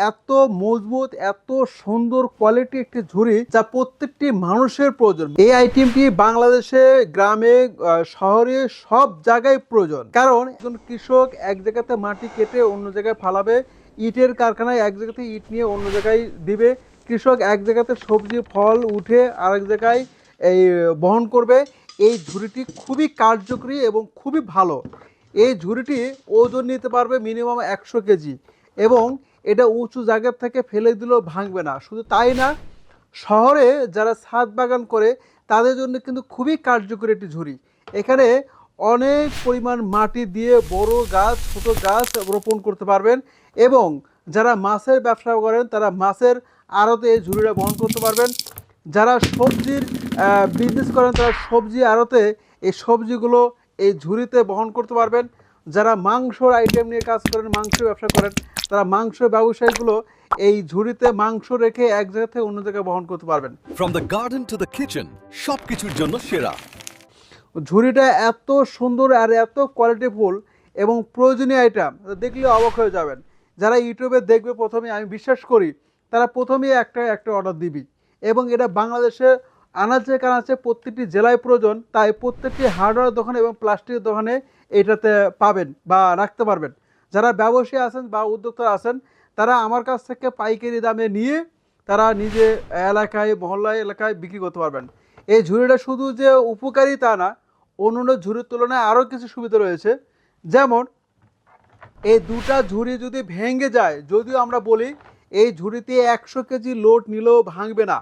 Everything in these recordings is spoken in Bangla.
এত মজবুত এত সুন্দর কোয়ালিটি একটি ঝুড়ি যা প্রত্যেকটি মানুষের প্রয়োজন। এই আইটেমটি বাংলাদেশে গ্রামে শহরে সব জায়গায় প্রয়োজন, কারণ একজন কৃষক এক জায়গাতে মাটি কেটে অন্য জায়গায় ফালাবে, ইটের কারখানায় এক জায়গাতে ইট নিয়ে অন্য জায়গায় দিবে, কৃষক এক জায়গাতে সবজি ফল উঠে আরেক জায়গায় এই বহন করবে। এই ঝুড়িটি খুবই কার্যকরী এবং খুবই ভালো। এই ঝুড়িটি ওজন নিতে পারবে মিনিমাম 100 কেজি এবং এটা উঁচু জায়গা থেকে ফেলে দিলেও ভাঙবে না। শুধু তাই না, শহরে যারা ছাদ বাগান করে তাদের জন্য কিন্তু খুবই কার্যকরী একটি ঝুড়ি। এখানে অনেক পরিমাণ মাটি দিয়ে বড় গাছ ছোট গাছ রোপণ করতে পারবেন এবং যারা মাছের ব্যবসা করেন তারা মাছের আড়তে এই ঝুড়িটা বহন করতে পারবেন। যারা সবজির বিজনেস করেন তারা সবজি আড়তে এই সবজিগুলো এই ঝুড়িতে বহন করতে পারবেন। যারা মাংসর আইটেম নিয়ে কাজ করেন, মাংস ব্যবসা করেন, তারা মাংস ব্যবসায়ীগুলো এই ঝুড়িতে মাংস রেখে এক জায়গা থেকে অন্য জায়গায় বহন করতে পারবেন। From the garden to the kitchen, সবকিছুর জন্য সেরা। ঝুড়িটা এত সুন্দর আর এত কোয়ালিটিফুল এবং প্রয়োজনীয় আইটেম, দেখলে অবাক হয়ে যাবেন। যারা ইউটিউবে দেখবে প্রথমে, আমি বিশ্বাস করি তারা প্রথমেই একটা অর্ডার দিবি। এবং এটা বাংলাদেশে আনাচে কানাচে প্রত্যেকটি জেলায় প্রয়োজন, তাই প্রত্যেকটি হার্ডওয়্যার দোকানে এবং প্লাস্টিকের দোকানে এটাতে পাবেন বা রাখতে পারবেন। যারা ব্যবসায়ী আছেন বা উদ্যোক্তা আছেন তারা আমার কাছ থেকে পাইকারি দামে নিয়ে তারা নিজে এলাকায় মহল্লায় এলাকায় বিক্রি করতে পারবেন। এই ঝুড়িটা শুধু যে উপকারী তা না, অন্যান্য ঝুড়ির তুলনায় আরও কিছু সুবিধা রয়েছে। যেমন এই দুটা ঝুড়ি যদি ভেঙে যায়, যদিও আমরা বলি এই ঝুড়িতে 100 কেজি লোড নিলেও ভাঙবে না,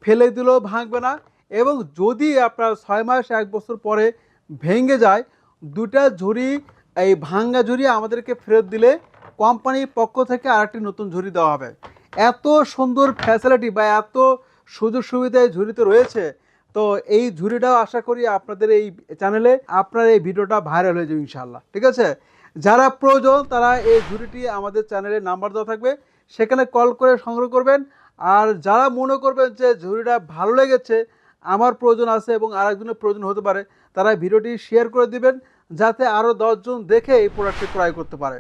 ফেলে দিলেও ভাঙবে না, এবং যদি আপনার 6 মাস 1 বছর পরে ভেঙে যায়, দুটা ঝুড়ি এই ভাঙ্গা ঝুড়ি আমাদেরকে ফেরত দিলে কোম্পানির পক্ষ থেকে আরেকটি নতুন ঝুড়ি দেওয়া হবে। এত সুন্দর ফ্যাসিলিটি বা এত সুযোগ সুবিধা এই ঝুড়িতে রয়েছে। তো এই ঝুড়িটাও আশা করি আপনাদের এই চ্যানেলে আপনার এই ভিডিওটা ভাইরাল হয়ে যাবে ইনশাআল্লাহ। ঠিক আছে, যারা প্রয়োজন তারা এই ঝুড়িটি আমাদের চ্যানেলে নাম্বার দেওয়া থাকবে, সেখানে কল করে সংগ্রহ করবেন। আর যারা মনে করবেন যে ঝুড়িটা ভালো লেগেছে, আমার প্রয়োজন আছে এবং আরেকজনের প্রয়োজন হতে পারে, তারা ভিডিওটি শেয়ার করে দিবেন যাতে আরও 10 জন দেখে এই প্রোডাক্টটি ক্রয় করতে পারে।